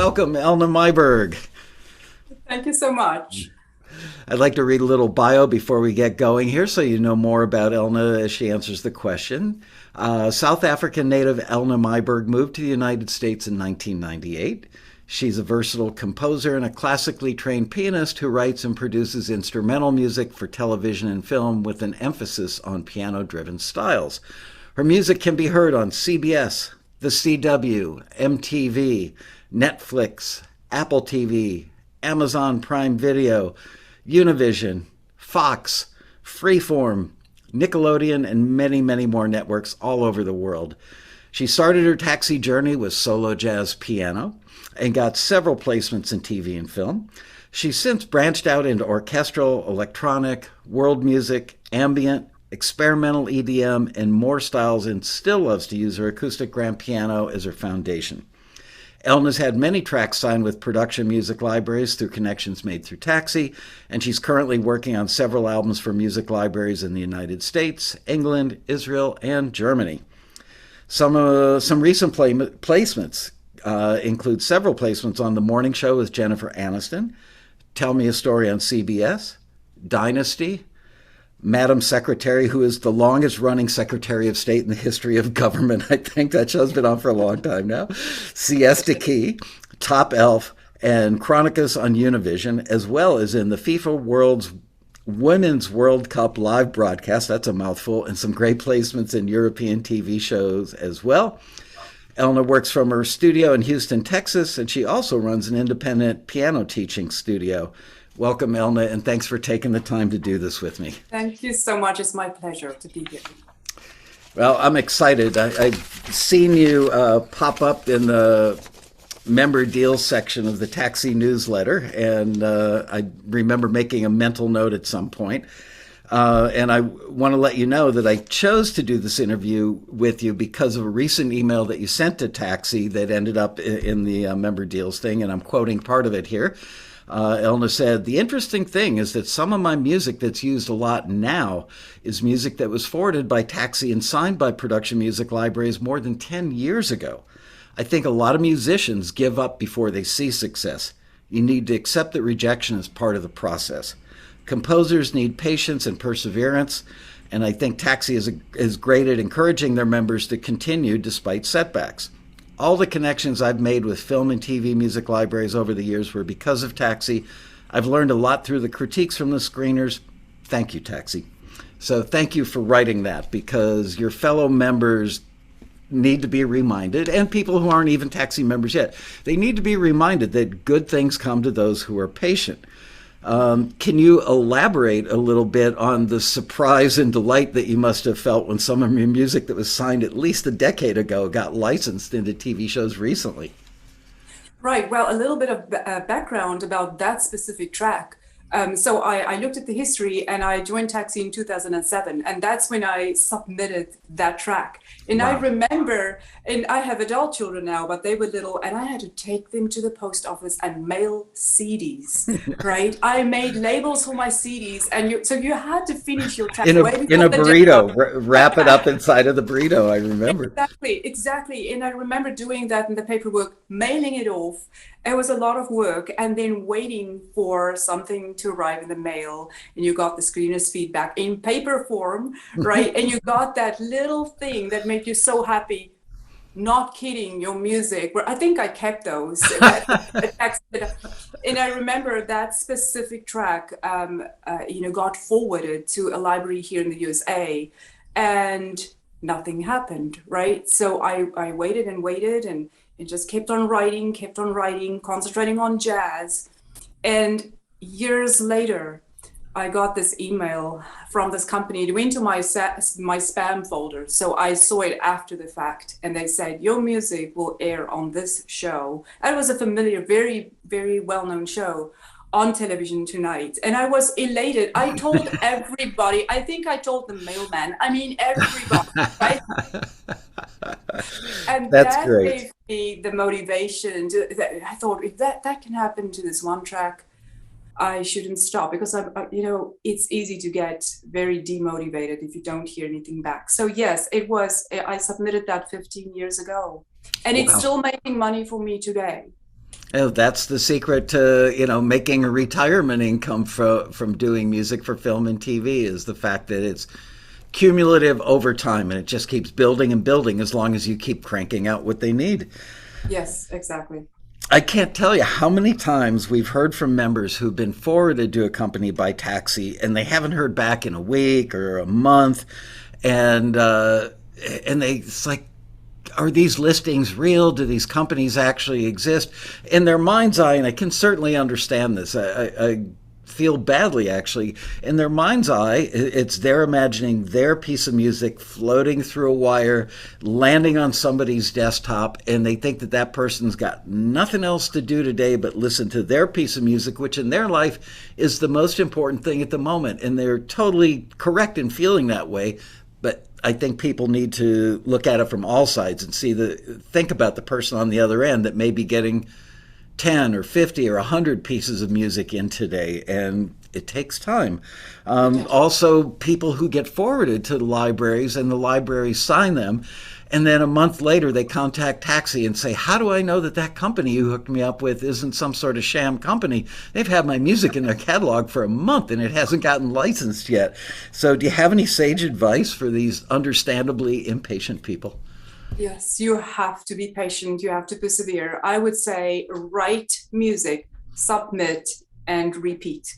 welcome, Elna Myburg. Thank you so much. I'd like to read a little bio before we get going here so you know more about Elna as she answers the question. South African native Elna Myburg moved to the United States in 1998. She's a versatile composer and a classically trained pianist who writes and produces instrumental music for television and film with an emphasis on piano-driven styles. Her music can be heard on CBS, the CW, MTV, Netflix, Apple TV, Amazon Prime Video, Univision, Fox, Freeform, Nickelodeon, and many, many more networks all over the world. She started her taxi journey with solo jazz piano and got several placements in TV and film. She's since branched out into orchestral, electronic, world music, ambient, experimental EDM, and more styles, and still loves to use her acoustic grand piano as her foundation. Elna's had many tracks signed with production music libraries through connections made through Taxi, and she's currently working on several albums for music libraries in the United States, England, Israel, and Germany. Some recent placements include several placements on The Morning Show with Jennifer Aniston, Tell Me a Story on CBS, Dynasty, Madam Secretary, who is the longest running Secretary of State in the history of government. I think that show's been on for a long time now. Siesta Key, Top Elf, and Chronicus on Univision, as well as in the FIFA Women's World Cup live broadcast. That's a mouthful, and some great placements in European TV shows as well. Elna works from her studio in Houston, Texas, and she also runs an independent piano teaching studio. Welcome, Elna, and thanks for taking the time to do this with me. Thank you so much. It's my pleasure to be here. Well, I'm excited. I've seen you pop up in the member deals section of the Taxi newsletter, and I remember making a mental note at some point. And I want to let you know that I chose to do this interview with you because of a recent email that you sent to Taxi that ended up in the member deals thing, and I'm quoting part of it here. Elna said, "The interesting thing is that some of my music that's used a lot now is music that was forwarded by Taxi and signed by production music libraries more than 10 years ago. I think a lot of musicians give up before they see success. You need to accept that rejection is part of the process. Composers need patience and perseverance, and I think Taxi is great at encouraging their members to continue despite setbacks. All the connections I've made with film and TV music libraries over the years were because of Taxi. I've learned a lot through the critiques from the screeners. Thank you, Taxi." So thank you for writing that, because your fellow members need to be reminded, and people who aren't even Taxi members yet, they need to be reminded that good things come to those who are patient. Can you elaborate a little bit on the surprise and delight that you must have felt when some of your music that was signed at least a decade ago got licensed into TV shows recently? Right. Well, a little bit of background about that specific track. So I looked at the history, and I joined Taxi in 2007, and that's when I submitted that track. And wow. I remember, and I have adult children now, but they were little, and I had to take them to the post office and mail CDs, right? I made labels for my CDs, and so you had to finish your track in a burrito, wrap it up inside of the burrito. I remember. Exactly. And I remember doing that in the paperwork, mailing it off. It was a lot of work, and then waiting for something to arrive in the mail, and you got the screener's feedback in paper form, right? And you got that little thing that made you so happy. Not kidding, your music. I think I kept those. And I remember that specific track, got forwarded to a library here in the USA, and nothing happened, right? So I waited and waited, and it just kept on writing, concentrating on jazz. And years later, I got this email from this company. It went to my spam folder. So I saw it after the fact, and they said, "Your music will air on this show." That was a familiar, very, very well-known show on television tonight. And I was elated. I told everybody. I think I told the mailman. I mean, everybody, right? And that's that great. Gave me the motivation I thought, if that can happen to this one track, I shouldn't stop, because it's easy to get very demotivated if you don't hear anything back. So yes, I submitted that 15 years ago, and it's still making money for me today. Oh, that's the secret to, making a retirement income from doing music for film and TV, is the fact that it's cumulative over time and it just keeps building and building as long as you keep cranking out what they need. Yes, exactly. I can't tell you how many times we've heard from members who've been forwarded to a company by Taxi and they haven't heard back in a week or a month, and it's like, are these listings real? Do these companies actually exist? In their mind's eye, and I can certainly understand this, I feel badly actually. In their mind's eye, it's they're imagining their piece of music floating through a wire, landing on somebody's desktop, and they think that that person's got nothing else to do today but listen to their piece of music, which in their life is the most important thing at the moment. And they're totally correct in feeling that way. But I think people need to look at it from all sides and think about the person on the other end that may be getting 10 or 50 or 100 pieces of music in today, and it takes time. Also, people who get forwarded to the libraries and the libraries sign them, and then a month later they contact Taxi and say, how do I know that that company you hooked me up with isn't some sort of sham company? They've had my music in their catalog for a month and it hasn't gotten licensed yet. So do you have any sage advice for these understandably impatient people? Yes, you have to be patient. You have to persevere. I would say write music, submit, and repeat.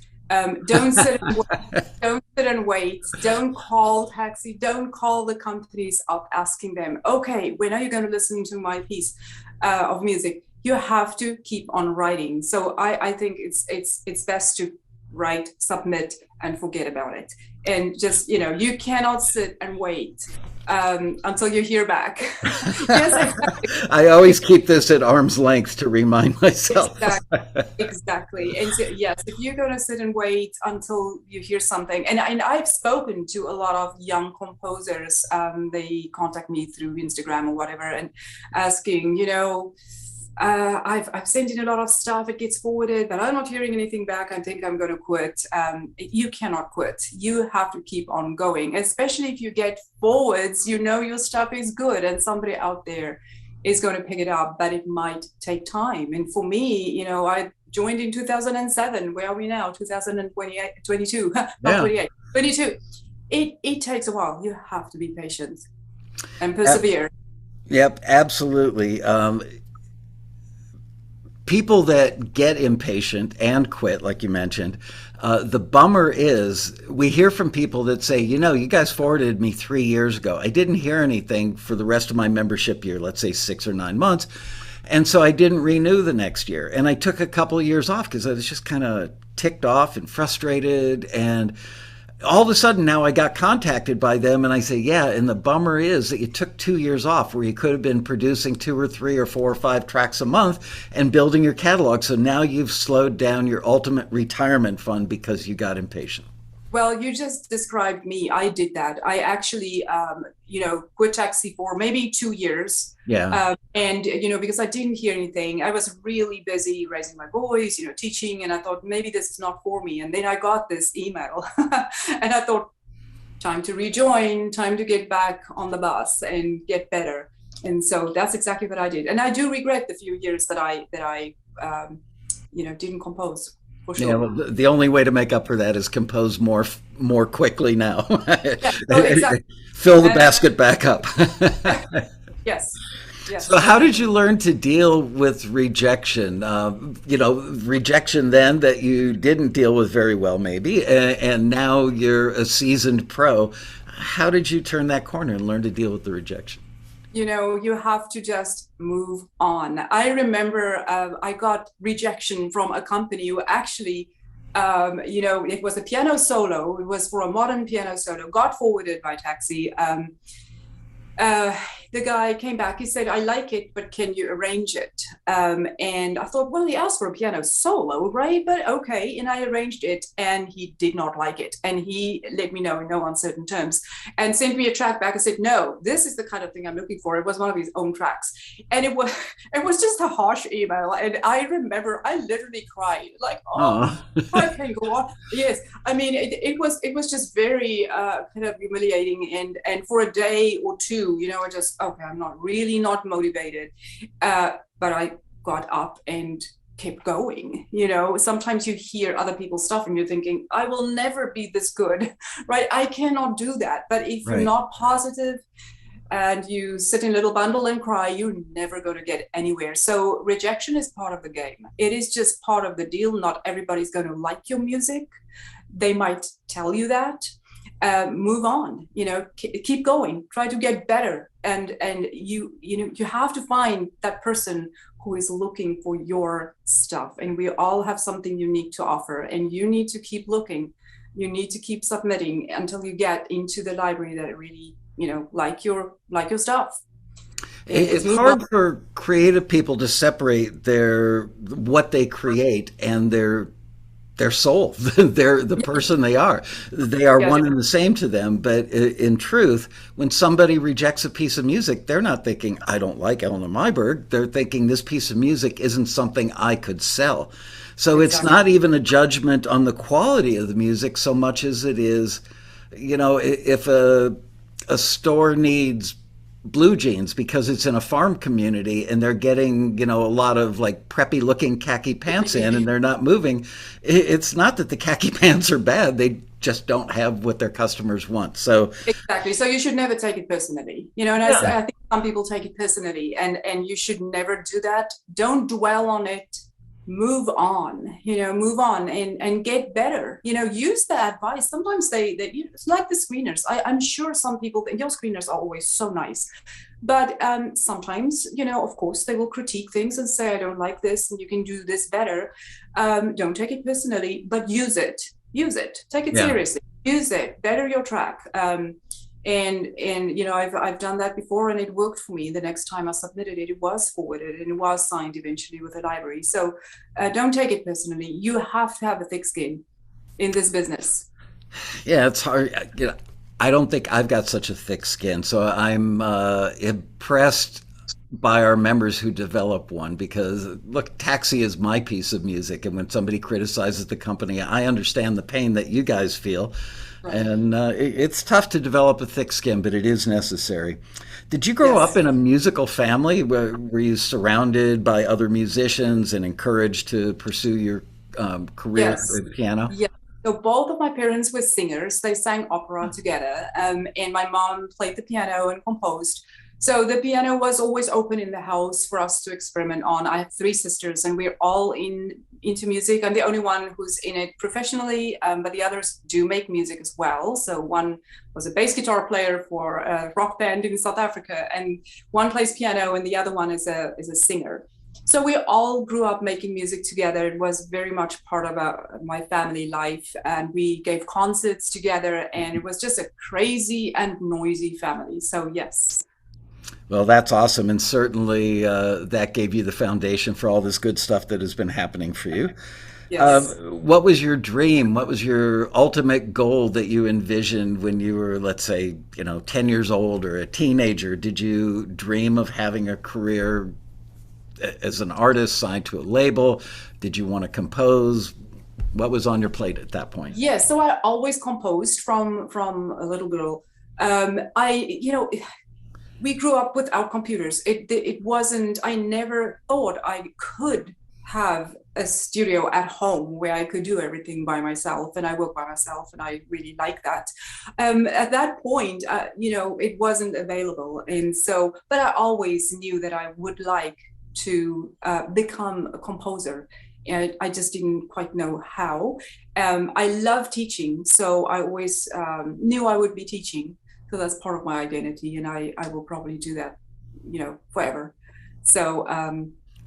Don't sit and wait. Don't sit and wait. Don't call Taxi. Don't call the companies up asking them, okay, when are you going to listen to my piece of music? You have to keep on writing. So I think it's best to write, submit, and forget about it. And just, you cannot sit and wait until you hear back. Yes, exactly. I always keep this at arm's length to remind myself. Exactly. And so, yes, if you're going to sit and wait until you hear something, and I've spoken to a lot of young composers, they contact me through Instagram or whatever, and asking, I've sent in a lot of stuff, it gets forwarded, but I'm not hearing anything back. I think I'm going to quit. You cannot quit. You have to keep on going, especially if you get forwards, your stuff is good and somebody out there is going to pick it up, but it might take time. And for me, I joined in 2007. Where are we now? 2028, 22, not Yeah. 28, 22. It takes a while. You have to be patient and persevere. Yep, absolutely. People that get impatient and quit, like you mentioned, the bummer is we hear from people that say, you guys forwarded me 3 years ago. I didn't hear anything for the rest of my membership year, let's say 6 or 9 months. And so I didn't renew the next year. And I took a couple of years off because I was just kind of ticked off and frustrated. And all of a sudden now I got contacted by them and I say, yeah, and the bummer is that you took 2 years off where you could have been producing 2 or 3 or 4 or 5 tracks a month and building your catalog. So now you've slowed down your ultimate retirement fund because you got impatient. Well, you just described me. I did that. I actually, quit Taxi for maybe 2 years. Yeah. And, because I didn't hear anything, I was really busy raising my boys, teaching. And I thought maybe this is not for me. And then I got this email and I thought, time to rejoin, time to get back on the bus and get better. And so that's exactly what I did. And I do regret the few years that I didn't compose. Sure. Yeah, well, the only way to make up for that is compose more quickly now. Yeah, no, exactly. Fill the basket back up. Yes. Yes. So how did you learn to deal with rejection? Rejection then that you didn't deal with very well maybe, and now you're a seasoned pro. How did you turn that corner and learn to deal with the rejection? You have to just move on. I remember I got rejection from a company who actually, it was a piano solo. It was for a modern piano solo, got forwarded by Taxi. The guy came back, he said, I like it, but can you arrange it? And I thought, well, he asked for a piano solo, right? But okay. And I arranged it and he did not like it. And he let me know in no uncertain terms and sent me a track back and said, no, this is the kind of thing I'm looking for. It was one of his own tracks. And it was just a harsh email. And I remember I literally cried like, oh, I can't go on. Yes. I mean, it was just very kind of humiliating. And for a day or two, I just, okay, I'm not motivated. But I got up and keep going. Sometimes you hear other people's stuff and you're thinking, I will never be this good, right? I cannot do that. But if you're Right. not positive and you sit in a little bundle and cry, you're never going to get anywhere. So rejection is part of the game. It is just part of the deal. Not everybody's going to like your music. They might tell you that. Move on, keep going, try to get better. And you have to find that person who is looking for your stuff. And we all have something unique to offer. And you need to keep looking. You need to keep submitting until you get into the library that really, like your stuff. It's hard for creative people to separate what they create and their soul. They're the person they are. They are Yes, one and the same to them. But in truth, when somebody rejects a piece of music, they're not thinking, I don't like Elna Myburg. They're thinking this piece of music isn't something I could sell. So it's exactly. not even a judgment on the quality of the music so much as it is, if a store needs blue jeans because it's in a farm community and they're getting, a lot of like preppy looking khaki pants in and they're not moving. It's not that the khaki pants are bad. They just don't have what their customers want. So, Exactly. So you should never take it personally, and yeah, I think some people take it personally, and you should never do that. Don't dwell on it. Move on, move on and get better. Use the advice. Sometimes it's like the screeners. I'm sure some people think your screeners are always so nice, but sometimes, of course, they will critique things and say, I don't like this, and you can do this better. Don't take it personally, but use it. Use it. Take it yeah. seriously. Use it. Better your track. And I've done that before and it worked for me. The next time I submitted it, it was forwarded and it was signed eventually with the library. So don't take it personally. You have to have a thick skin in this business. Yeah, it's hard. I don't think I've got such a thick skin. So I'm impressed by our members who develop one because, look, Taxi is my piece of music. And when somebody criticizes the company, I understand the pain that you guys feel. Right. And it's tough to develop a thick skin, but it is necessary. Did you grow up Yes. in a musical family? Were you surrounded by other musicians and encouraged to pursue your career Yes. with the piano? Yeah. So both of my parents were singers. They sang opera together, and my mom played the piano and composed. So the piano was always open in the house for us to experiment on. I have three sisters, and we're all into music. I'm the only one who's in it professionally, but the others do make music as well. So one was a bass guitar player for a rock band in South Africa, and one plays piano, and the other one is a singer. So we all grew up making music together. It was very much part of my family life, and we gave concerts together, and it was just a crazy and noisy family. So yes. Well, that's awesome. And certainly that gave you the foundation for all this good stuff that has been happening for you. Yes. What was your dream? What was your ultimate goal that you envisioned when you were, let's say, 10 years old or a teenager? Did you dream of having a career as an artist signed to a label? Did you want to compose? What was on your plate at that point? Yes. So I always composed from a little girl. We grew up without computers. It wasn't. I never thought I could have a studio at home where I could do everything by myself, and I work by myself, and I really like that. At that point, it wasn't available, and so. But I always knew that I would like to become a composer. And I just didn't quite know how. I love teaching, so I always knew I would be teaching. So that's part of my identity, and I will probably do that, forever. So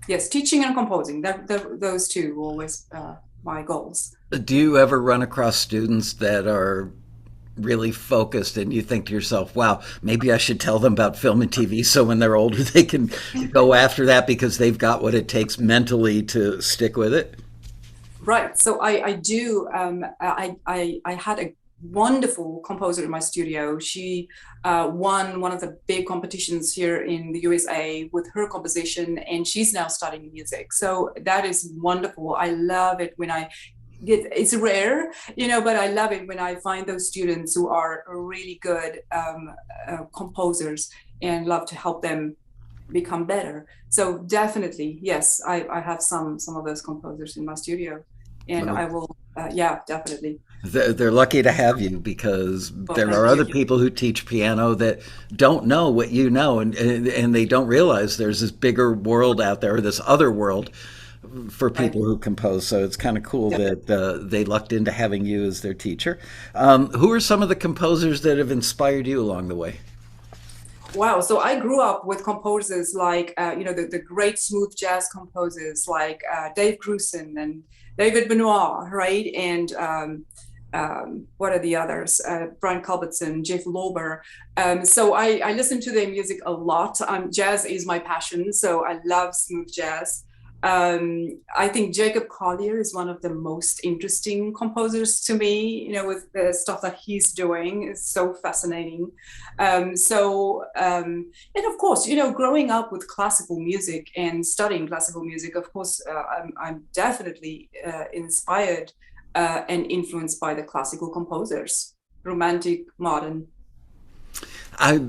yes, teaching and composing, those two were always my goals. Do you ever run across students that are really focused and you think to yourself, wow, maybe I should tell them about film and TV so when they're older they can go after that because they've got what it takes mentally to stick with it? Right. So I do. I had a wonderful composer in my studio. She won one of the big competitions here in the USA with her composition, and she's now studying music. So that is wonderful. I love it when it's rare, but I love it when I find those students who are really good composers and love to help them become better. So definitely, yes, I have some of those composers in my studio, and Well, I will, yeah, definitely. they're lucky to have you because Well, there are thank you. other people who teach piano that don't know what you know, and they don't realize there's this bigger world out there, this other world for Right. people who compose. So it's kind of cool Yeah. that they lucked into having you as their teacher. Who are some of the composers that have inspired you along the way? Wow. So I grew up with composers like, the great smooth jazz composers like Dave Grusin and David Benoit, right? And what are the others? Brian Culbertson, Jeff Lorber. So I listen to their music a lot. Jazz is my passion, so I love smooth jazz. I think Jacob Collier is one of the most interesting composers to me, with the stuff that he's doing is so fascinating. And of course, growing up with classical music and studying classical music, of course, I'm definitely inspired and influenced by the classical composers, romantic, modern. I,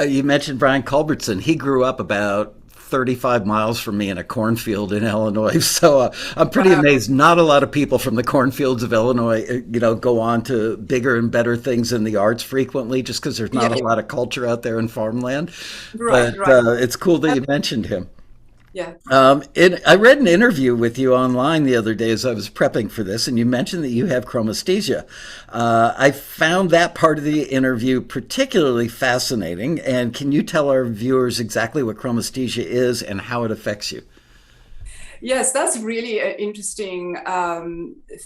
you mentioned Brian Culbertson. He grew up about 35 miles from me in a cornfield in Illinois. So I'm pretty Wow. amazed. Not a lot of people from the cornfields of Illinois, go on to bigger and better things in the arts frequently, just because there's Yeah, not a lot of culture out there in farmland. right, But right. it's cool that you mentioned him. Yeah. I read an interview with you online the other day as I was prepping for this, and you mentioned that you have chromesthesia. I found that part of the interview particularly fascinating. And can you tell our viewers exactly what chromesthesia is and how it affects you? Yes, that's really an interesting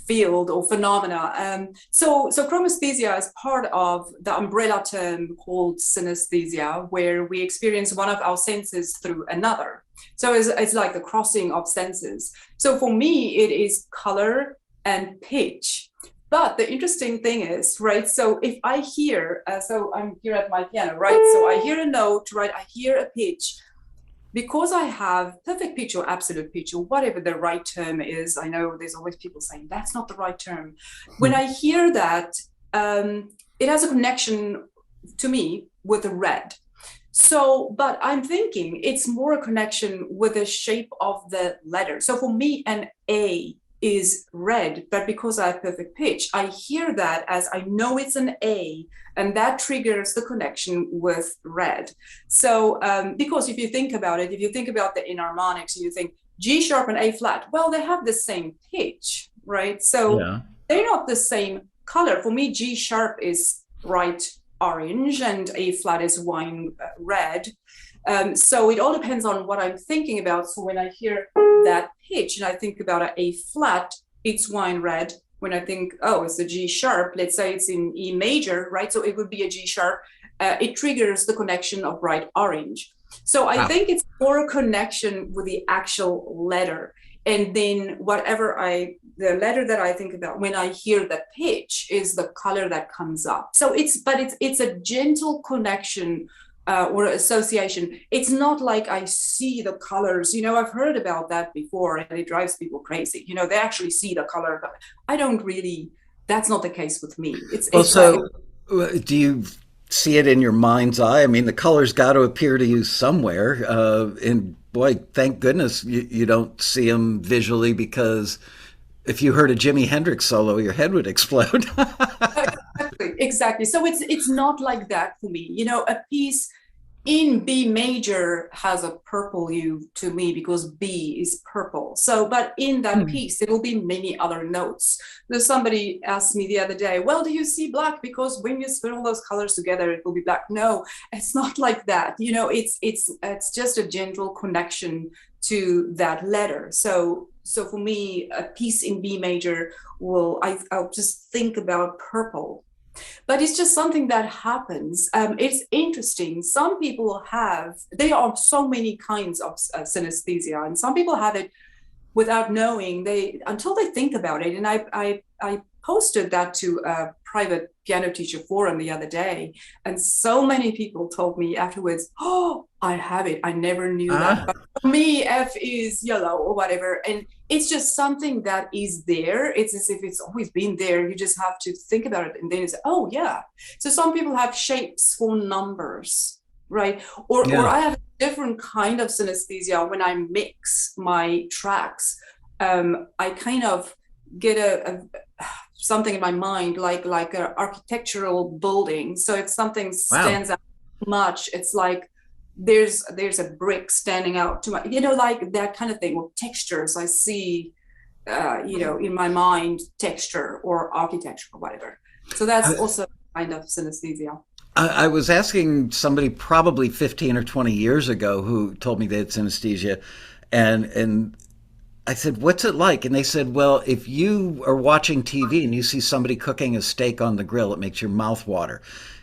field or phenomena. So chromesthesia is part of the umbrella term called synesthesia, where we experience one of our senses through another. So it's like the crossing of senses. So for me, it is color and pitch. But the interesting thing is, right? So if I hear, so I'm here at my piano, right? So I hear a note, right? I hear a pitch because I have perfect pitch or absolute pitch or whatever the right term is. I know there's always people saying that's not the right term. When I hear that, it has a connection to me with the red. So, but I'm thinking it's more a connection with the shape of the letter. So for me, an A is red, but because I have perfect pitch, I hear that as I know it's an A, and that triggers the connection with red. So, because if you think about it, if you think about the enharmonics, you think G sharp and A flat, well, they have the same pitch, right? So Yeah. they're not the same color. For me, G sharp is bright orange and A flat is wine red. So it all depends on what I'm thinking about. So when I hear that pitch and I think about an A flat, it's wine red. When I think, oh, it's a G sharp, let's say it's in E major, right? So it would be a G sharp. It triggers the connection of bright orange. So I Wow. think it's more a connection with the actual letter. And then the letter that I think about when I hear the pitch is the color that comes up. So it's a gentle connection or association. It's not like I see the colors. I've heard about that before, and it drives people crazy. They actually see the color, but I don't really. That's not the case with me. It's Well, it's like so do you see it in your mind's eye? I mean, the colors got to appear to you somewhere. And boy, thank goodness you don't see them visually, because if you heard a Jimi Hendrix solo, your head would explode. exactly. So it's not like that for me. A piece in B major has a purple hue to me because B is purple. So, but in that piece, there will be many other notes. There's somebody asked me the other day, well, do you see black? Because when you spin all those colors together, it will be black. No, it's not like that. It's just a gentle connection to that letter. So for me, a piece in B major I'll just think about purple, but it's just something that happens. It's interesting. Some people there are so many kinds of synesthesia, and some people have it without knowing until they think about it. And I posted that to a private piano teacher forum the other day, and so many people told me afterwards, oh, I have it, I never knew that, Ah, but for me F is yellow or whatever. And it's just something that is there. It's as if it's always been there. You just have to think about it, and then it's, oh yeah. So some people have shapes for numbers, right? Or yeah. I have different kind of synesthesia when I mix my tracks. I kind of get a something in my mind like an architectural building. So if something Wow. stands out much, it's like there's a brick standing out to my, like that kind of thing, or textures. I see, in my mind, texture or architecture or whatever. So that's also kind of synesthesia. I was asking somebody probably 15 or 20 years ago who told me they had synesthesia, and I said, "What's it like?" And they said, "Well, if you are watching TV and you see somebody cooking a steak on the grill, it makes your mouth water."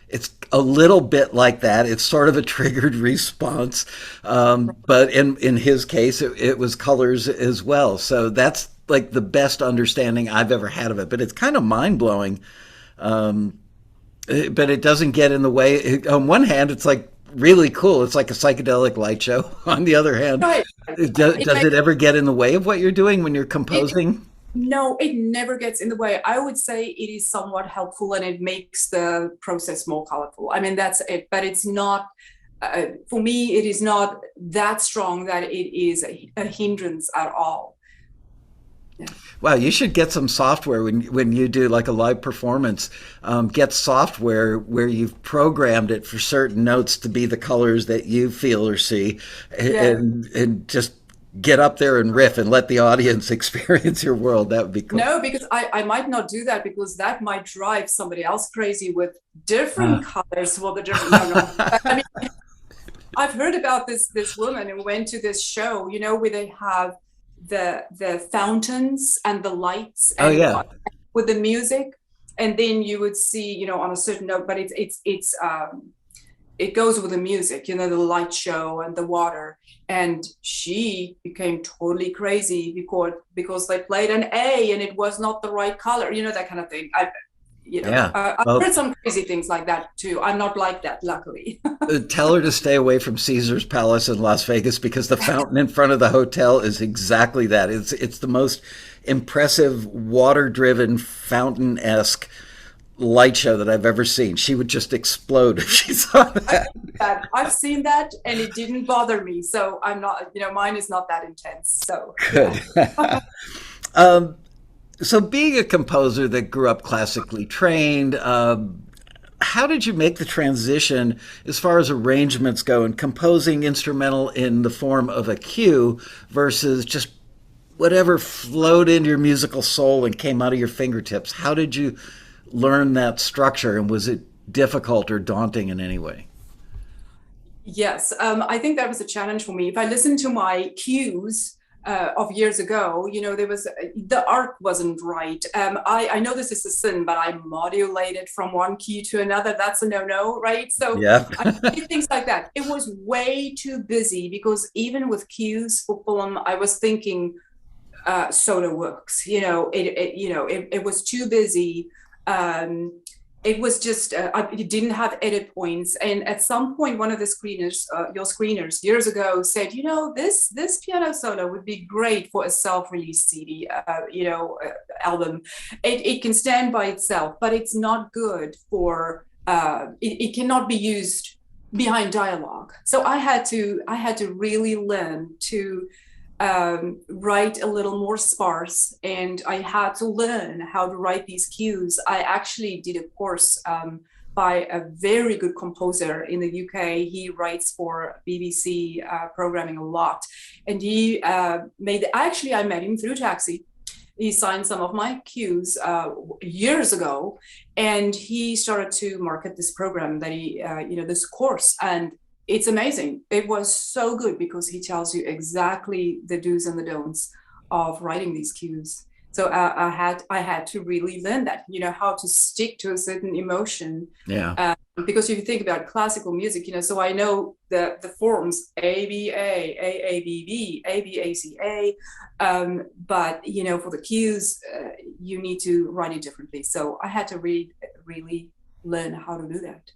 It's a little bit like that. It's sort of a triggered response, but in his case, it was colors as well. So that's like the best understanding I've ever had of it. But it's kind of mind blowing. But it doesn't get in the way. On one hand, it's like really cool. It's like a psychedelic light show. On the other hand, Right. does it ever get in the way of what you're doing when you're It, composing? no, it never gets in the way. I would say it is somewhat helpful and it makes the process more colorful. I mean, that's it, but it's not, for me, it is not that strong that it is a hindrance at all. Yeah. Wow, you should get some software when you do like a live performance. Get software where you've programmed it for certain notes to be the colors that you feel or see, Yeah. and just get up there and riff and let the audience experience your world. That would be cool. No, because I might not do that because that might drive somebody else crazy with Uh, different colors for the different, no, no. I mean, I've heard about this woman who went to this show, where they have the fountains and the lights oh and yeah. with the music, and then you would see, on a certain note, but it goes with the music, the light show and the water. And she became totally crazy because they played an A and it was not the right color, that kind of thing. Yeah. I've Well, heard some crazy things like that too. I'm not like that, luckily. tell her to stay away from Caesar's Palace in Las Vegas because the fountain in front of the hotel is exactly that. It's the most impressive water-driven fountain-esque light show that I've ever seen. She would just explode if she saw that. I've seen that and it didn't bother me. So I'm not, mine is not that intense. So yeah. Good. um, so, being a composer that grew up classically trained, how did you make the transition as far as arrangements go and composing instrumental in the form of a cue versus just whatever flowed into your musical soul and came out of your fingertips? How did you learn that structure, and was it difficult or daunting in any way? Yes, I think that was a challenge for me. If I listen to my cues of years ago, there was the arc wasn't right. I know this is a sin, but I modulated from one key to another. That's a no-no, right? So Yeah. I did things like that. It was way too busy because even with cues for film, I was thinking solo works. It was too busy. It was just it didn't have edit points, and at some point one of the screeners, your screeners years ago said, this piano solo would be great for a self-release CD, album. It can stand by itself, but it's not good for it cannot be used behind dialogue. So I had to really learn to write a little more sparse, and I had to learn how to write these cues. I actually did a course by a very good composer in the UK. He writes for BBC programming a lot, and he I met him through Taxi. He signed some of my cues years ago, and he started to market this program that this course, and it's amazing. It was so good because he tells you exactly the do's and the don'ts of writing these cues. So I had to really learn that, how to stick to a certain emotion. Yeah. Because if you think about classical music, so I know the forms A B A A B B A B A C A, but for the cues, you need to write it differently. So I had to really learn how to do that.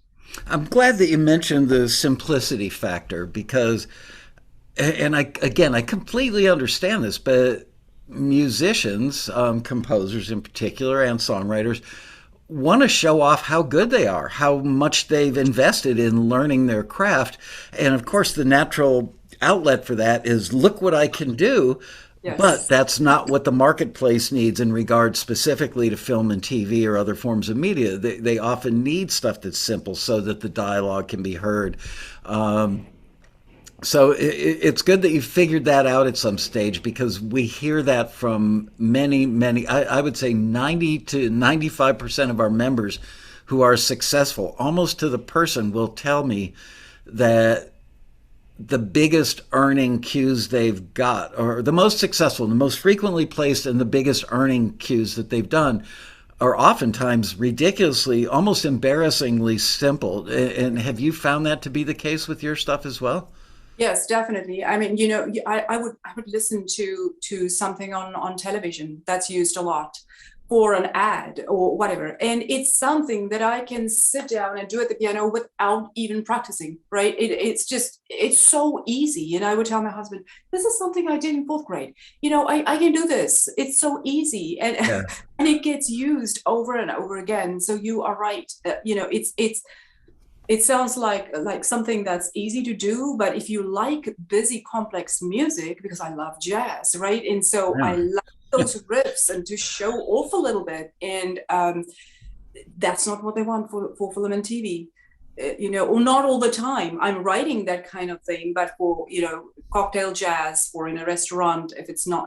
I'm glad that you mentioned the simplicity factor because, and I completely understand this, but musicians, composers in particular, and songwriters want to show off how good they are, how much they've invested in learning their craft. And of course, the natural outlet for that is look what I can do. But Yes. that's not what the marketplace needs in regard specifically to film and TV or other forms of media. They often need stuff that's simple so that the dialogue can be heard. So it's good that you figured that out at some stage because we hear that from many, I would say 90 to 95% of our members who are successful, almost to the person, will tell me that the biggest earning cues they've got, or the most successful, the most frequently placed, and the biggest earning cues that they've done are oftentimes ridiculously, almost embarrassingly simple. And have you found that to be the case with your stuff as well? Yes, definitely. I mean, I would listen to something on television that's used a lot for an ad or whatever, and it's something that I can sit down and do at the piano without even practicing, right? It's so easy. And I would tell my husband, this is something I did in fourth grade. I can do this. It's so easy, and Yeah. and it gets used over and over again. So you are right. It sounds like something that's easy to do, but if you like busy, complex music, because I love jazz, right? And so I Yeah. love those riffs and to show off a little bit. And that's not what they want for film and TV. Or not all the time. I'm writing that kind of thing, but for, cocktail jazz or in a restaurant, if it's not,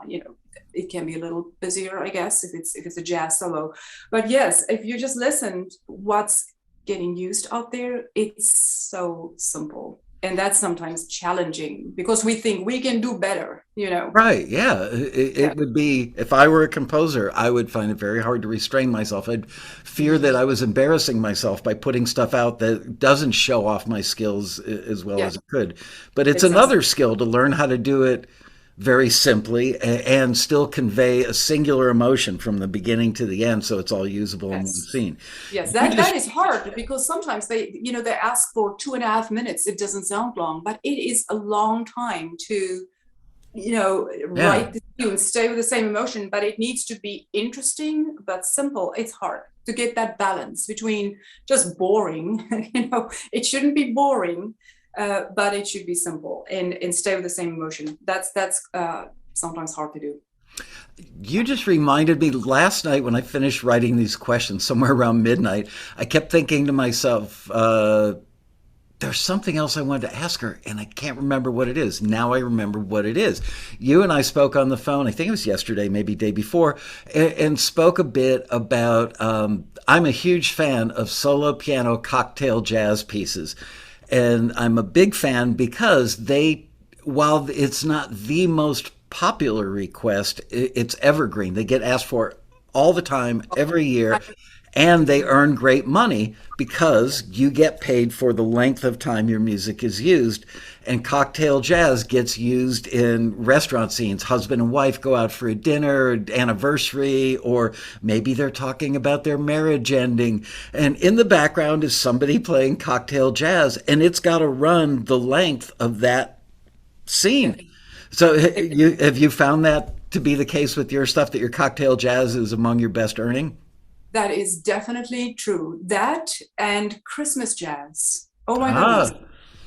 it can be a little busier, I guess, if it's a jazz solo. But yes, if you just listen, what's getting used out there, it's so simple. And that's sometimes challenging because we think we can do better. Right. Yeah. Yeah. It would be, if I were a composer, I would find it very hard to restrain myself. I'd fear that I was embarrassing myself by putting stuff out that doesn't show off my skills as well Yeah, as it could. But it's exactly. another skill to learn how to do it very simply and still convey a singular emotion from the beginning to the end so it's all usable in one Yes. scene. Yes, You that just, is hard because sometimes they ask for 2.5 minutes. It doesn't sound long, but it is a long time to, yeah. write the tune, stay with the same emotion, but it needs to be interesting but simple. It's hard to get that balance between just boring. It shouldn't be boring, but it should be simple and stay with the same emotion. That's sometimes hard to do. You just reminded me last night when I finished writing these questions, somewhere around midnight, I kept thinking to myself, there's something else I wanted to ask her, and I can't remember what it is. Now I remember what it is. You and I spoke on the phone, I think it was yesterday, maybe day before, and spoke a bit about I'm a huge fan of solo piano cocktail jazz pieces. And I'm a big fan because while it's not the most popular request, it's evergreen. They get asked for all the time, every year, and they earn great money because you get paid for the length of time your music is used. And cocktail jazz gets used in restaurant scenes. Husband and wife go out for a dinner, anniversary, or maybe they're talking about their marriage ending. And in the background is somebody playing cocktail jazz, and it's got to run the length of that Yeah. scene. So have you found that to be the case with your stuff, that your cocktail jazz is among your best earning? That is definitely true. That and Christmas jazz. Oh my goodness. Ah,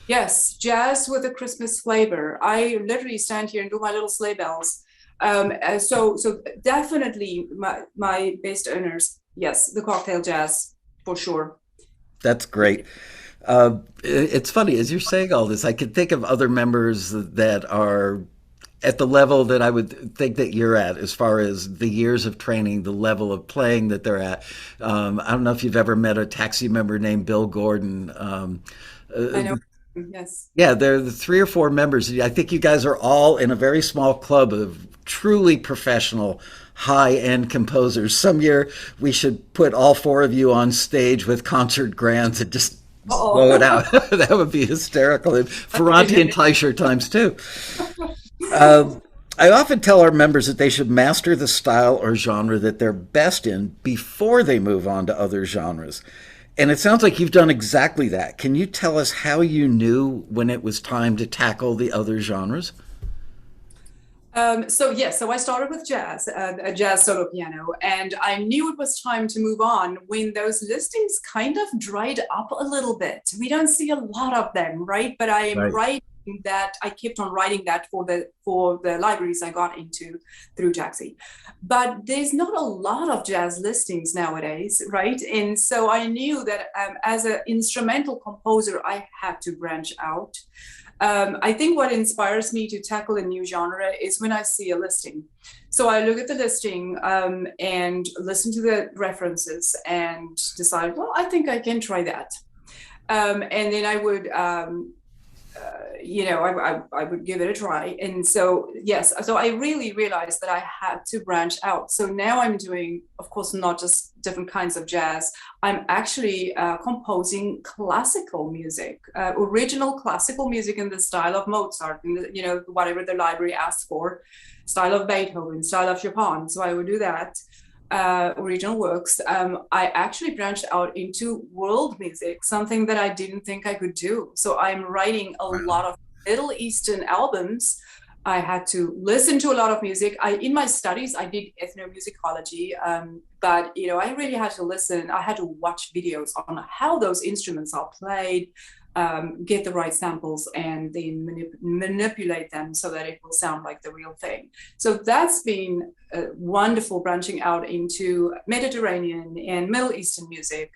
Yes, jazz with a Christmas flavor. I literally stand here and do my little sleigh bells. So definitely my best earners. Yes, the cocktail jazz for sure. that's great. It's funny, as you're saying all this, I can think of other members that are at the level that I would think that you're at, as far as the years of training, the level of playing that they're at. I don't know if you've ever met a taxi member named Bill Gordon. I know. Yes. Yeah, there are the three or four members. I think you guys are all in a very small club of truly professional, high end composers. Some year we should put all four of you on stage with concert grands and just blow it Oh, out. That would be hysterical. And Ferranti and Teicher times two. I often tell our members that they should master the style or genre that they're best in before they move on to other genres. And it sounds like you've done exactly that. Can you tell us how you knew when it was time to tackle the other genres? So I started with jazz, a jazz solo piano, and I knew it was time to move on when those listings kind of dried up a little bit. We don't see a lot of them, right? But I am Right. writing that. I kept on writing that for the libraries I got into through Taxi. But there's not a lot of jazz listings nowadays, right? And so I knew that as an instrumental composer, I had to branch out. I think what inspires me to tackle a new genre is when I see a listing. So I look at the listing and listen to the references and decide, well, I think I can try that. And then I would I would give it a try. And so, yes, so I really realized that I had to branch out. So now I'm doing, of course, not just different kinds of jazz. I'm actually composing classical music, original classical music in the style of Mozart, and whatever the library asks for, style of Beethoven, style of Chopin. So I would do that. Original works. I actually branched out into world music, something that I didn't think I could do. So I'm writing a lot of Middle Eastern albums. I had to listen to a lot of music. In my studies, I did ethnomusicology, but I really had to listen. I had to watch videos on how those instruments are played, get the right samples, and then manipulate them so that it will sound like the real thing. So that's been wonderful, branching out into Mediterranean and Middle Eastern music,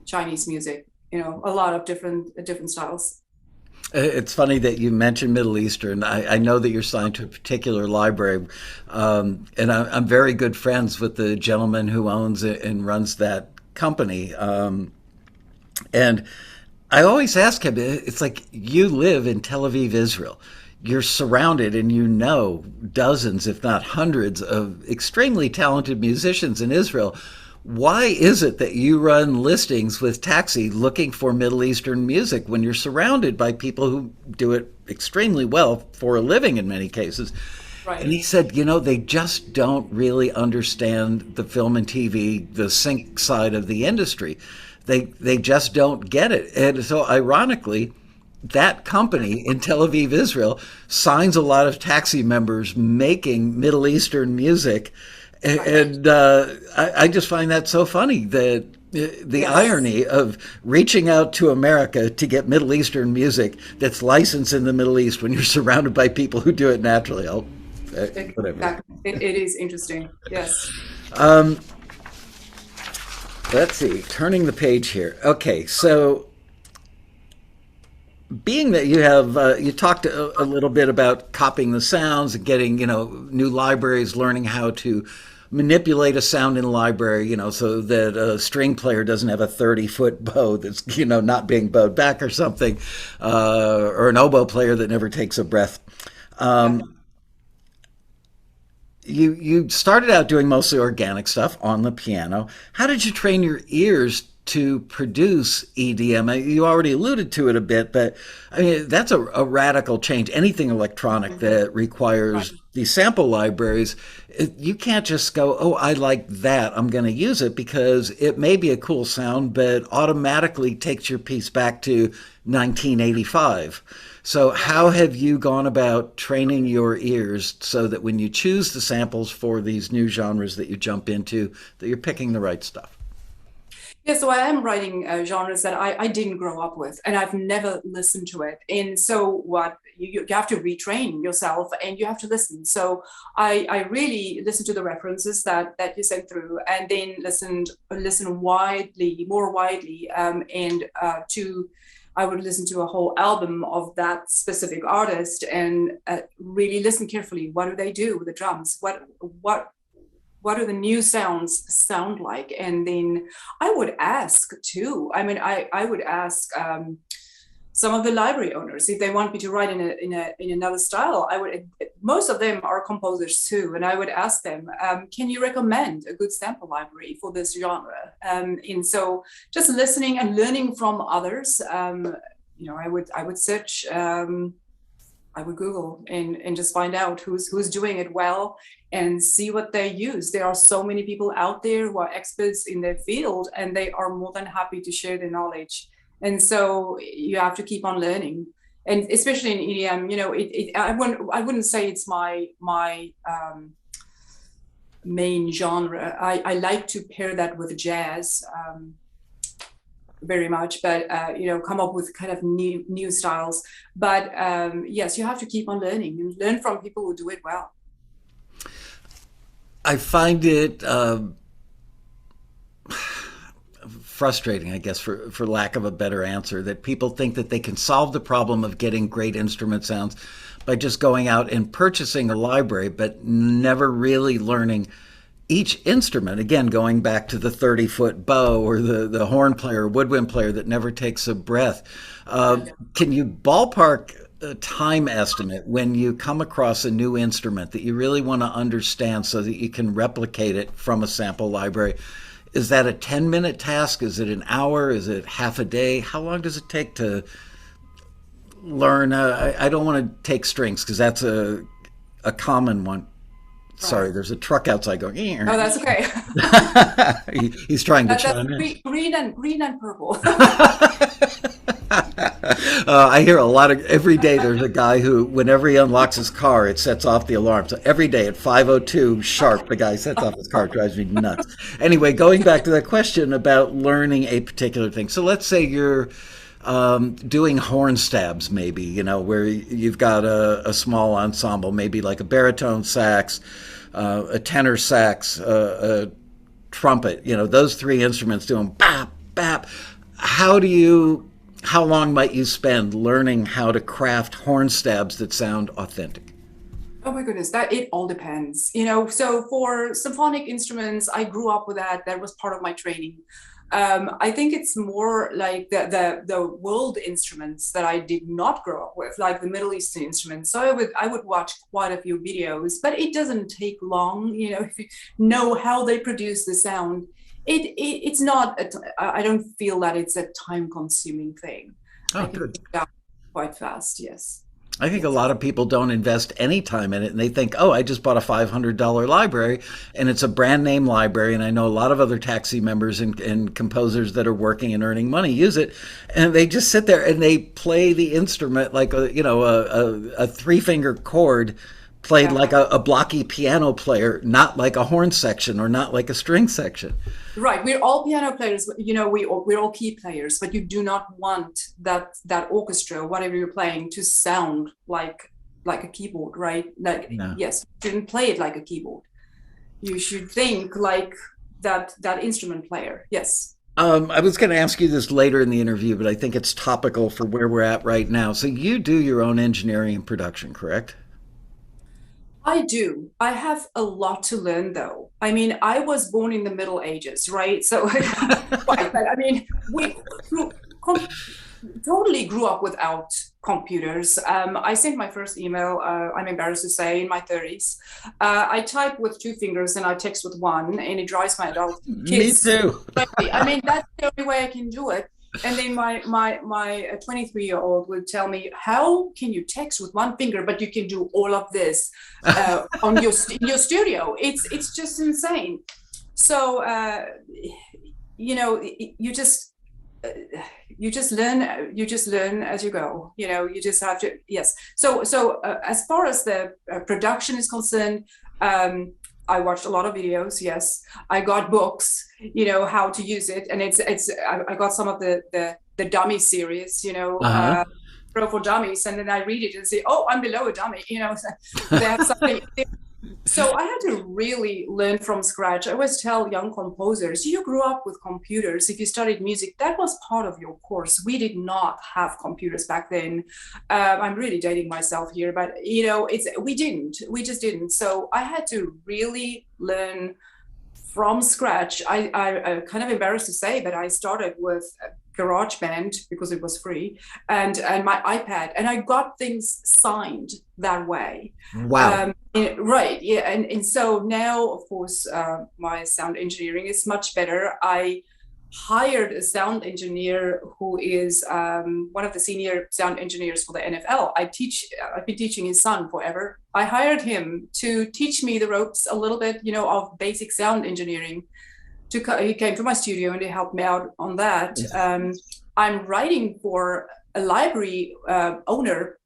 Chinese music, a lot of different styles. It's funny that you mentioned Middle Eastern. I know that you're signed to a particular library, and I'm very good friends with the gentleman who owns it and runs that company. And I always ask him, it's like you live in Tel Aviv, Israel. You're surrounded and dozens, if not hundreds, of extremely talented musicians in Israel. Why is it that you run listings with Taxi looking for Middle Eastern music when you're surrounded by people who do it extremely well for a living in many cases? Right. And he said, they just don't really understand the film and TV, the sync side of the industry. They just don't get it. And so ironically, that company in Tel Aviv, Israel, signs a lot of Taxi members making Middle Eastern music. And I just find that so funny, that the Yes. irony of reaching out to America to get Middle Eastern music that's licensed in the Middle East when you're surrounded by people who do it naturally. Whatever. Exactly. It is interesting. Yes. Let's see, turning the page here. Okay, so being that you talked a little bit about copying the sounds and getting, new libraries, learning how to manipulate a sound in a library, so that a string player doesn't have a 30-foot bow that's, not being bowed back or something, or an oboe player that never takes a breath. You started out doing mostly organic stuff on the piano. How did you train your ears to produce EDM? You already alluded to it a bit, but I mean, that's a radical change. Anything electronic that requires these sample libraries, you can't just go, oh, I like that, I'm going to use it, because it may be a cool sound, but automatically takes your piece back to 1985. So how have you gone about training your ears so that when you choose the samples for these new genres that you jump into, that you're picking the right stuff? Yeah, so I am writing genres that I didn't grow up with, and I've never listened to it. And so what you have to retrain yourself, and you have to listen. So I really listened to the references that you sent through, and then listen widely, more widely, and to I would listen to a whole album of that specific artist and really listen carefully. What do they do with the drums? What do the new sounds sound like? And then I would ask too. I mean, I would ask some of the library owners if they want me to write in another style. Most of them are composers too, and I would ask them, can you recommend a good sample library for this genre? And so just listening and learning from others. I would search. I would Google and just find out who's doing it well and see what they use. There are so many people out there who are experts in their field, and they are more than happy to share their knowledge. And so you have to keep on learning and especially in EDM, I wouldn't say it's my main genre. I like to pair that with jazz very much, but come up with kind of new styles. But yes, you have to keep on learning and learn from people who do it well. I find it frustrating, I guess, for lack of a better answer, that people think that they can solve the problem of getting great instrument sounds by just going out and purchasing a library, but never really learning each instrument. Again, going back to the 30-foot bow or the horn player, woodwind player that never takes a breath. Can you ballpark a time estimate when you come across a new instrument that you really want to understand so that you can replicate it from a sample library? Is that a 10-minute task? Is it an hour? Is it half a day? How long does it take to learn? I don't want to take strings because that's a common one. Sorry, there's a truck outside going. Oh, that's okay. He's trying to That's chime in. green and purple. I hear a lot of every day. There's a guy who, whenever he unlocks his car, it sets off the alarm. So every day at 5:02 sharp, the guy sets off his car. It drives me nuts. Anyway, going back to that question about learning a particular thing. So let's say you're doing horn stabs, maybe, where you've got a small ensemble, maybe like a baritone sax, a tenor sax, a trumpet, those three instruments doing bap, bap. How long might you spend learning how to craft horn stabs that sound authentic? Oh my goodness, that it all depends. So for symphonic instruments, I grew up with that. That was part of my training. I think it's more like the world instruments that I did not grow up with, like the Middle Eastern instruments. So I would watch quite a few videos, but it doesn't take long. If you know how they produce the sound, it's not. I don't feel that it's a time-consuming thing. Oh, I can good. pick it up quite fast. Yes. I think a lot of people don't invest any time in it and they think, oh, I just bought a $500 library and it's a brand name library. And I know a lot of other taxi members and composers that are working and earning money use it. And they just sit there and they play the instrument like a three-finger chord played like a blocky piano player, not like a horn section or not like a string section. Right, we're all piano players. We're all key players, but you do not want that orchestra, whatever you're playing, to sound like a keyboard, right? Like, No. yes, you shouldn't play it like a keyboard. You should think like that instrument player. Yes. I was going to ask you this later in the interview, but I think it's topical for where we're at right now. So you do your own engineering and production, correct? I do. I have a lot to learn, though. I mean, I was born in the Middle Ages, right? So, right, but I mean, we totally grew up without computers. I sent my first email, I'm embarrassed to say, in my 30s. I type with two fingers and I text with one, and it drives my adult Me kids too. crazy. I mean, that's the only way I can do it. And then my 23-year-old would tell me, "How can you text with one finger, but you can do all of this on in your studio? It's just insane." So you just learn as you go. You just have to. Yes. So as far as the production is concerned. I watched a lot of videos. Yes, I got books, how to use it, and I got some of the dummy series, Uh-huh. Pro for Dummies, and then I read it and say, oh, I'm below a dummy, they have something. So I had to really learn from scratch. I always tell young composers, you grew up with computers. If you studied music, that was part of your course. We did not have computers back then. I'm really dating myself here, but we just didn't. So I had to really learn from scratch. I'm kind of embarrassed to say, but I started with GarageBand because it was free, and my iPad, and I got things signed that way. Wow. Right, yeah, and so now, of course, my sound engineering is much better. I hired a sound engineer who is one of the senior sound engineers for the NFL. I've been teaching his son forever. I hired him to teach me the ropes a little bit, of basic sound engineering. He came to my studio and he helped me out on that. I'm writing for a library owner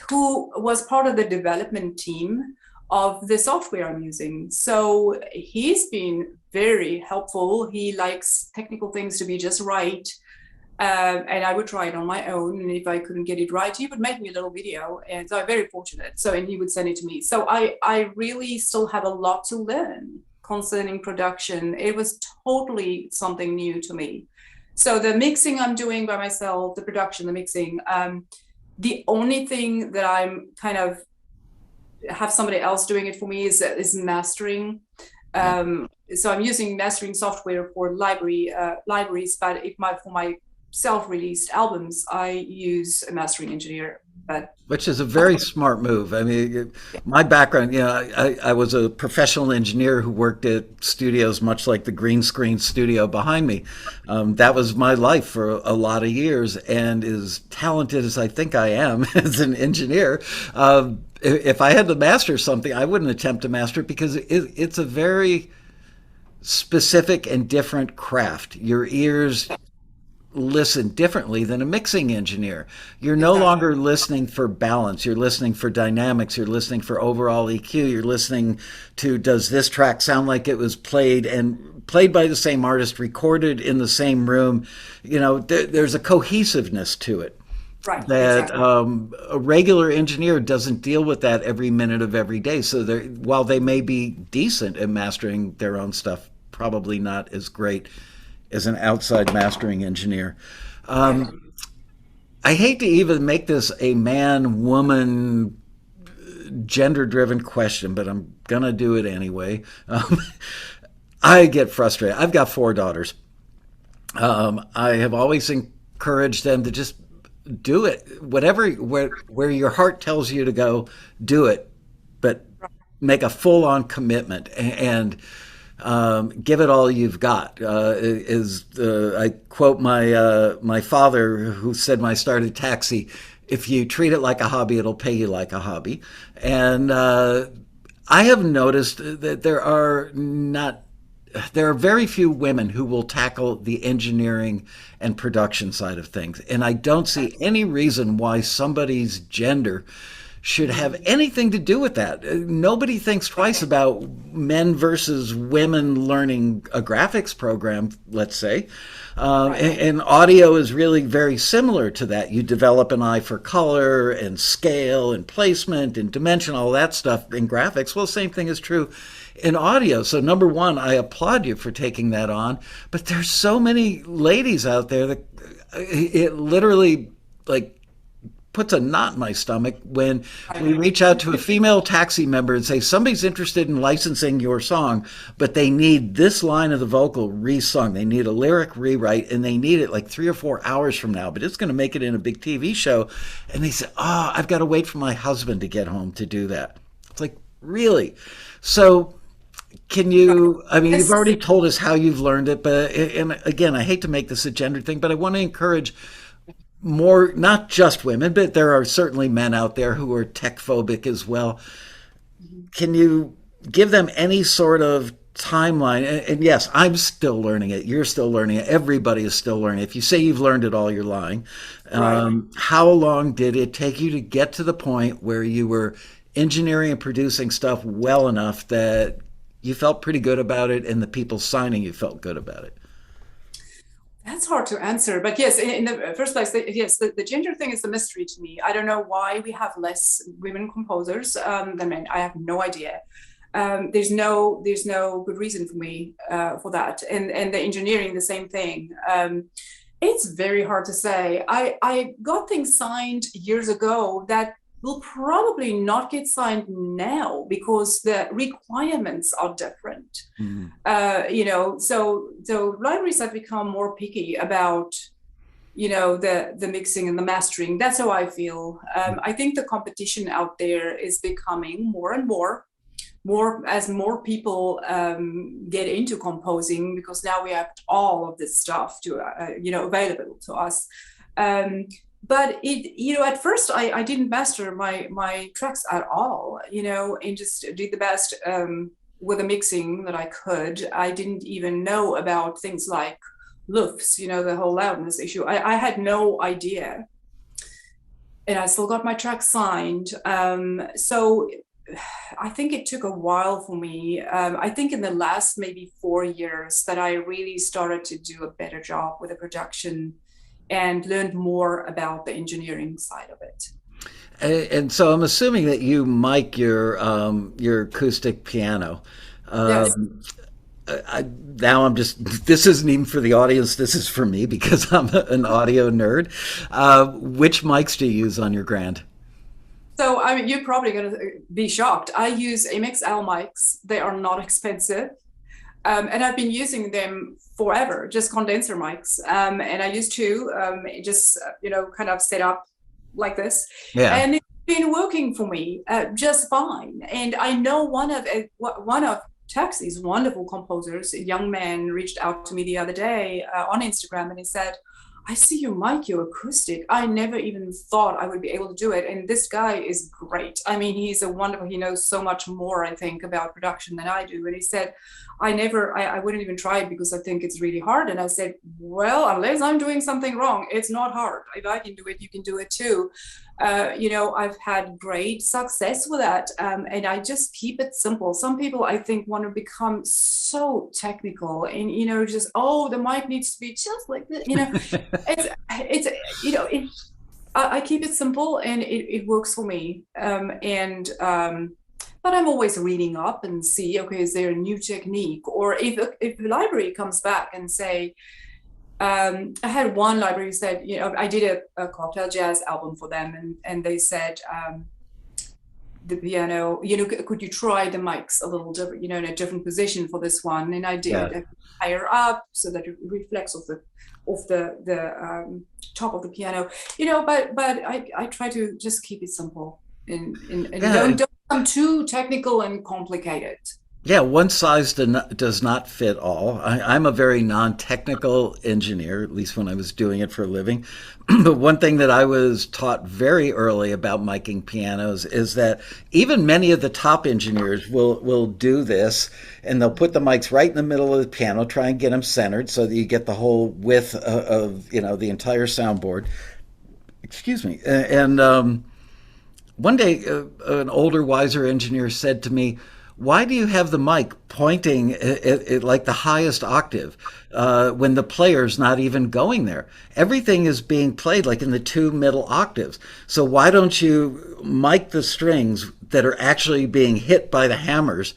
who was part of the development team of the software I'm using. So he's been very helpful. He likes technical things to be just right. And I would try it on my own. And if I couldn't get it right, he would make me a little video. And so I'm very fortunate. So, and he would send it to me. So I really still have a lot to learn concerning production. It was totally something new to me. So the mixing I'm doing by myself, the production, the mixing, the only thing that I'm kind of have somebody else doing it for me is mastering. So I'm using mastering software for libraries, but for my self-released albums, I use a mastering engineer. But Which is a very smart move. I mean, my background, I was a professional engineer who worked at studios much like the green screen studio behind me. That was my life for a lot of years. And as talented as I think I am as an engineer, if I had to master something, I wouldn't attempt to master it because it's a very specific and different craft. Your ears listen differently than a mixing engineer. You're no longer listening for balance. You're listening for dynamics. You're listening for overall EQ. You're listening to, does this track sound like it was played and played by the same artist, recorded in the same room? There's a cohesiveness to it. right, That exactly. a regular engineer doesn't deal with that every minute of every day. So while they may be decent at mastering their own stuff, probably not as great as an outside mastering engineer. Yeah. I hate to even make this a man woman gender driven question, but I'm going to do it anyway. I get frustrated. I've got 4 daughters. I have always encouraged them to just do it. Where your heart tells you to go, do it, but make a full on commitment and give it all you've got. I quote my father, who said when I started Taxi, if you treat it like a hobby, it'll pay you like a hobby. And I have noticed that there are very few women who will tackle the engineering and production side of things. And I don't see any reason why somebody's gender should have anything to do with that. Nobody thinks twice about men versus women learning a graphics program, let's say. And audio is really very similar to that. You develop an eye for color and scale and placement and dimension, all that stuff in graphics. Well, the same thing is true in audio. So number one, I applaud you for taking that on. But there's so many ladies out there that it literally like puts a knot in my stomach when we reach out to a female Taxi member and say somebody's interested in licensing your song, but they need this line of the vocal re-sung. They need a lyric rewrite, and they need it like 3 or 4 hours from now, but it's going to make it in a big TV show. And they say, oh, I've got to wait for my husband to get home to do that. It's like, really? So can you, I mean, you've already told us how you've learned it, but, and again, I hate to make this a gender thing, but I want to encourage more, not just women, but there are certainly men out there who are tech phobic as well. Can you give them any sort of timeline? And yes, I'm still learning it. You're still learning it. Everybody is still learning it. If you say you've learned it all, you're lying. Right. How long did it take you to get to the point where you were engineering and producing stuff well enough that you felt pretty good about it and the people signing you felt good about it? That's hard to answer, but yes, in the first place, yes, the gender thing is a mystery to me. I don't know why we have less women composers than men. I have no idea. There's no good reason for me for that. And the engineering, the same thing. It's very hard to say. I got things signed years ago that will probably not get signed now because the requirements are different. Mm. So libraries have become more picky about the mixing and the mastering. That's how I feel. I think the competition out there is becoming more and more as more people get into composing, because now we have all of this stuff to available to us. But at first I didn't master my tracks at all, and just did the best with the mixing that I could. I didn't even know about things like lufts, the whole loudness issue. I had no idea. And I still got my track signed. So I think it took a while for me. I think in the last maybe 4 years that I really started to do a better job with the production and learned more about the engineering side of it. And so I'm assuming that you mic your acoustic piano. Yes. Um, now I'm just, this isn't even for the audience, this is for me because I'm an audio nerd. Which mics do you use on your Grand? So, I mean, you're probably going to be shocked. I use MXL mics. They are not expensive. And I've been using them forever, just condenser mics. And I use two, just, kind of set up like this. Yeah. And it's been working for me just fine. And I know one of Taxi's wonderful composers, a young man, reached out to me the other day on Instagram, and he said, I see your mic, your acoustic. I never even thought I would be able to do it. And this guy is great. I mean, he knows so much more, I think, about production than I do. And he said, I wouldn't even try it because I think it's really hard. And I said, well, unless I'm doing something wrong, it's not hard. If I can do it, you can do it too. I've had great success with that. And I just keep it simple. Some people, I think, want to become so technical and, just, oh, the mic needs to be just like this, I keep it simple and it works for me. But I'm always reading up and see, okay, is there a new technique? Or if the library comes back and say, I had one library who said, I did a cocktail jazz album for them, and they said, the piano, could you try the mics a little different, in a different position for this one? And I did. Yeah. Higher up so that it reflects off the top of the piano, but I try to just keep it simple and Yeah. don't become too technical and complicated. Yeah, one size does not fit all. I'm a very non-technical engineer, at least when I was doing it for a living. But one thing that I was taught very early about miking pianos is that even many of the top engineers will do this, and they'll put the mics right in the middle of the piano, try and get them centered so that you get the whole width of the entire soundboard. Excuse me. And one day, an older, wiser engineer said to me, why do you have the mic pointing at like the highest octave when the player's not even going there? Everything is being played like in the two middle octaves. So why don't you mic the strings that are actually being hit by the hammers